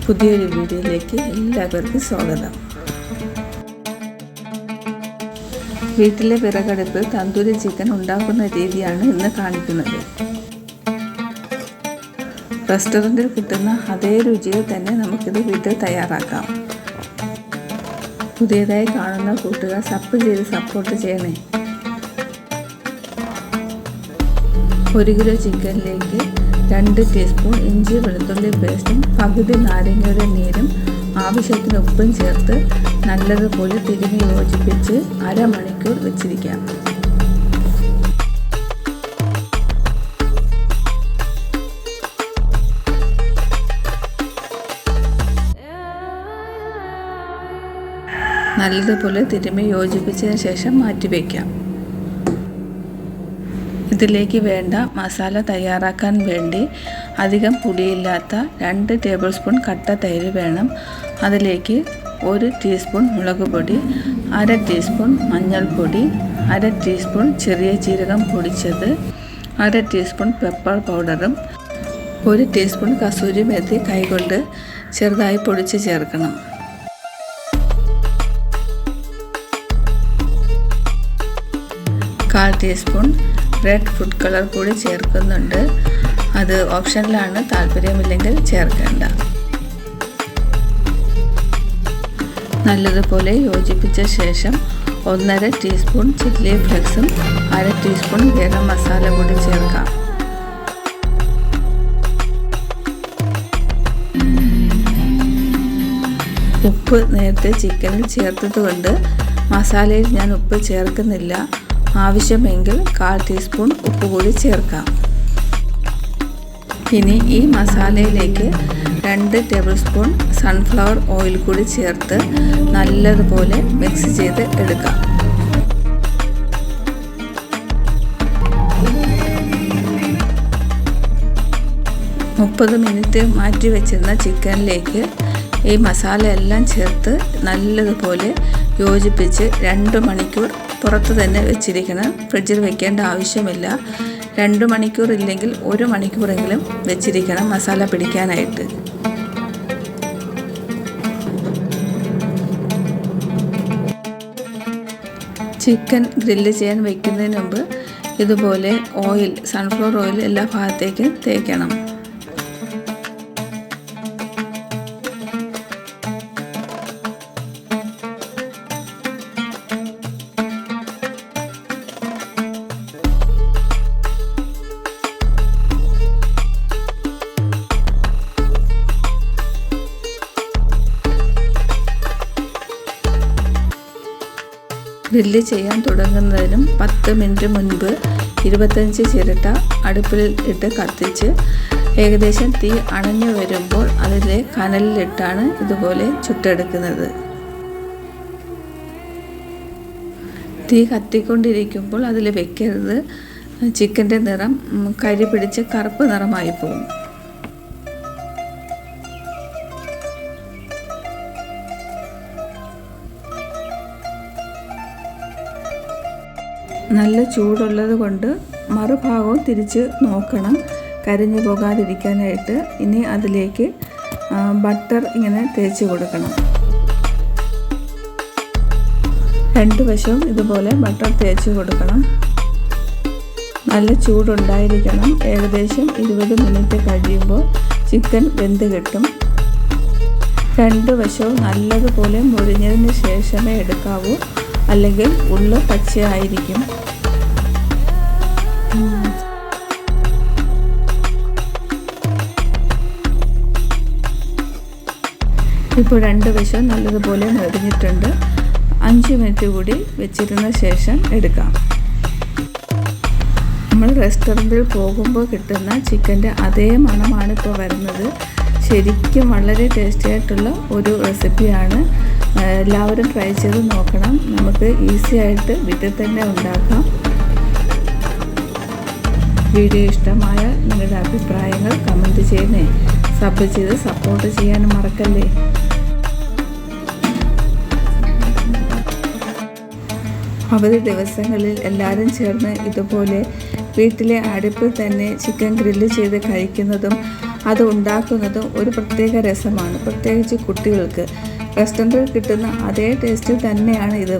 പുതിയൊരു വീഡിയോയിലേക്ക് എല്ലാവർക്കും സ്വാഗതം. വീട്ടിലെ വിറകടുപ്പ് തന്തൂരി ചിക്കൻ ഉണ്ടാക്കുന്ന രീതിയാണ് ഇന്ന് കാണിക്കുന്നത്. റെസ്റ്റോറൻറ്റിൽ കിട്ടുന്ന അതേ രുചിയിൽ തന്നെ നമുക്കിത് വീട്ടിൽ തയ്യാറാക്കാം. പുതിയതായി കാണുന്ന കൂട്ടുകാർ സപ്പോർട്ട് ചെയ്യണേ. 1 കിലോ ചിക്കനിലേക്ക് 2 ടീസ്പൂൺ ഇഞ്ചി വെളുത്തുള്ളി പേസ്റ്റും പകുതി നാരങ്ങയുടെ നീരും ആവശ്യത്തിന് ഉപ്പും ചേർത്ത് നല്ലതുപോലെ തിരുമ്മി യോജിപ്പിച്ച് അരമണിക്കൂർ വെച്ചിരിക്കാം. നല്ലതുപോലെ തിരുമ്മി യോജിപ്പിച്ചതിന് ശേഷം മാറ്റിവെക്കാം. ഇതിലേക്ക് വേണ്ട മസാല തയ്യാറാക്കാൻ വേണ്ടി അധികം പുളിയില്ലാത്ത 2 ടേബിൾ സ്പൂൺ കട്ട തൈര് വേണം. അതിലേക്ക് 1 ടീസ്പൂൺ മുളക് പൊടി, 1/2 ടീസ്പൂൺ മഞ്ഞൾപ്പൊടി, 1/2 ടീസ്പൂൺ ചെറിയ ജീരകം പൊടിച്ചത്, 1/2 ടീസ്പൂൺ പെപ്പർ പൗഡറും 1 ടീസ്പൂൺ കസൂരി മേത്തി കൈകൊണ്ട് ചെറുതായി പൊടിച്ച് ചേർക്കണം. 1/4 ടീസ്പൂൺ റെഡ് ഫുഡ് കളർ കൂടി ചേർക്കുന്നുണ്ട്. അത് ഓപ്ഷനിലാണ്, താല്പര്യമില്ലെങ്കിൽ ചേർക്കേണ്ട. നല്ലതുപോലെ യോജിപ്പിച്ച ശേഷം 1/2 ടീസ്പൂൺ ചില്ലി ഫ്ലെക്സും 1/2 ടീസ്പൂൺ ഗരം മസാല കൂടി ചേർക്കാം. ഉപ്പ് നേരത്തെ ചിക്കനിൽ ചേർത്തതുകൊണ്ട് മസാലയിൽ ഞാൻ ഉപ്പ് ചേർക്കുന്നില്ല. ആവശ്യമെങ്കിൽ 1/4 ടീസ്പൂൺ ഉപ്പ് കൂടി ചേർക്കാം. ഇനി ഈ മസാലയിലേക്ക് 2 ടേബിൾ സ്പൂൺ സൺഫ്ലവർ ഓയിൽ കൂടി ചേർത്ത് നല്ലതുപോലെ മിക്സ് ചെയ്ത് എടുക്കാം. മുപ്പത് മിനിറ്റ് മാറ്റി വെച്ചിരുന്ന ചിക്കനിലേക്ക് ഈ മസാല എല്ലാം ചേർത്ത് നല്ലതുപോലെ യോജിപ്പിച്ച് 2 മണിക്കൂർ പുറത്ത് തന്നെ വെച്ചിരിക്കണം. ഫ്രിഡ്ജിൽ വെക്കേണ്ട ആവശ്യമില്ല. 2 മണിക്കൂർ ഇല്ലെങ്കിൽ 1 മണിക്കൂറെങ്കിലും വെച്ചിരിക്കണം മസാല പിടിക്കാനായിട്ട്. ചിക്കൻ ഗ്രില്ല് ചെയ്യാൻ വയ്ക്കുന്നതിന് മുമ്പ് ഇതുപോലെ ഓയിൽ, സൺഫ്ലവർ ഓയിൽ എല്ലാ ഭാഗത്തേക്കും തേക്കണം. ഗ്രില്ല് ചെയ്യാൻ തുടങ്ങുന്നതിനും 10 മിനിറ്റ് മുൻപ് 25 ചിരട്ട അടുപ്പിൽ ഇട്ട് കത്തിച്ച് ഏകദേശം തീ അണഞ്ഞു വരുമ്പോൾ അതിലെ കനലിലിട്ടാണ് ഇതുപോലെ ചുട്ടെടുക്കുന്നത്. തീ കത്തിക്കൊണ്ടിരിക്കുമ്പോൾ അതിൽ വെക്കരുത്. ചിക്കൻ്റെ നിറം കരി പിടിച്ച് കറുപ്പ് നിറമായി പോകും. നല്ല ചൂടുള്ളത് കൊണ്ട് മറുഭാഗവും തിരിച്ച് നോക്കണം, കരിഞ്ഞു പോകാതിരിക്കാനായിട്ട്. ഇനി അതിലേക്ക് ബട്ടർ ഇങ്ങനെ തേച്ച് കൊടുക്കണം. 2 വശവും ഇതുപോലെ ബട്ടർ തേച്ച് കൊടുക്കണം. നല്ല ചൂടുണ്ടായിരിക്കണം. ഏകദേശം 20 മിനിറ്റ് കഴിയുമ്പോൾ ചിക്കൻ വെന്ത് കിട്ടും. 2 വശവും നല്ലതുപോലെ മുരിഞ്ഞതിന് ശേഷമേ എടുക്കാവൂ, അല്ലെങ്കിൽ ഉള്ളു പച്ചയായിരിക്കും. ഇപ്പോൾ 2 വശവും നല്ലതുപോലെ മുരിഞ്ഞിട്ടുണ്ട്. 5 മിനിറ്റ് കൂടി വെച്ചിരുന്ന ശേഷം എടുക്കാം. നമ്മൾ റെസ്റ്റോറൻറ്റിൽ പോകുമ്പോൾ കിട്ടുന്ന ചിക്കൻ്റെ അതേ മണമാണ് ഇപ്പോൾ വരുന്നത്. ശരിക്കും വളരെ ടേസ്റ്റി ആയിട്ടുള്ള ഒരു റെസിപ്പിയാണ്. എല്ലാവരും ട്രൈ ചെയ്ത് നോക്കണം. നമുക്ക് ഈസി ആയിട്ട് വീട്ടിൽ തന്നെ ഉണ്ടാക്കാം. വീഡിയോ ഇഷ്ടമായ നിങ്ങളുടെ അഭിപ്രായങ്ങൾ കമൻറ്റ് ചെയ്യണേ. സബ് ചെയ്ത് സപ്പോർട്ട് ചെയ്യാനും മറക്കല്ലേ. അവധി ദിവസങ്ങളിൽ എല്ലാവരും ചേർന്ന് ഇതുപോലെ വീട്ടിലെ അടുപ്പിൽ തന്നെ ചിക്കൻ ഗ്രില്ല് ചെയ്ത് കഴിക്കുന്നതും അത് ഉണ്ടാക്കുന്നത് ഒരു പ്രത്യേക രസമാണ്, പ്രത്യേകിച്ച് കുട്ടികൾക്ക്. റെസ്റ്റോറൻറ്റിൽ കിട്ടുന്ന അതേ ടേസ്റ്റ് തന്നെയാണ് ഇത്.